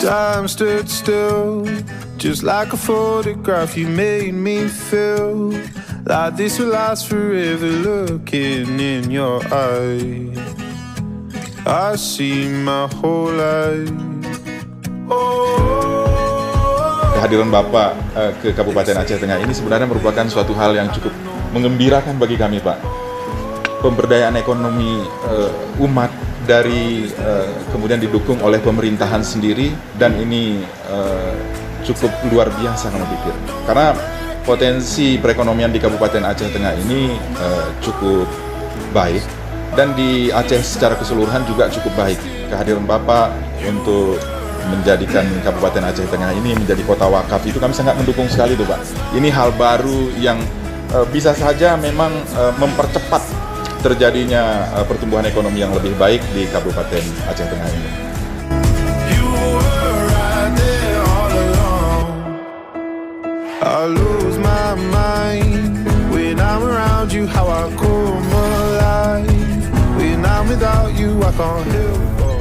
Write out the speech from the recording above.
Time stood still, just like a photograph. You made me feel like this will last forever. Looking in your eyes, I see my whole life. Kehadiran Bapak ke Kabupaten Aceh Tengah ini sebenarnya merupakan suatu hal yang cukup mengembirakan bagi kami, Pak. Pemberdayaan ekonomi umat dari kemudian didukung oleh pemerintahan sendiri, dan ini cukup luar biasa kami pikir. Karena potensi perekonomian di Kabupaten Aceh Tengah ini cukup baik, dan di Aceh secara keseluruhan juga cukup baik. Kehadiran Bapak untuk menjadikan Kabupaten Aceh Tengah ini menjadi kota wakaf itu kami sangat mendukung sekali tuh, Pak. Ini hal baru yang bisa saja memang mempercepat terjadinya pertumbuhan ekonomi yang lebih baik di Kabupaten Aceh Tengah ini. You were right there all along. I lose my mind when I'm around you. How I come alive when I'm without you. I can't help but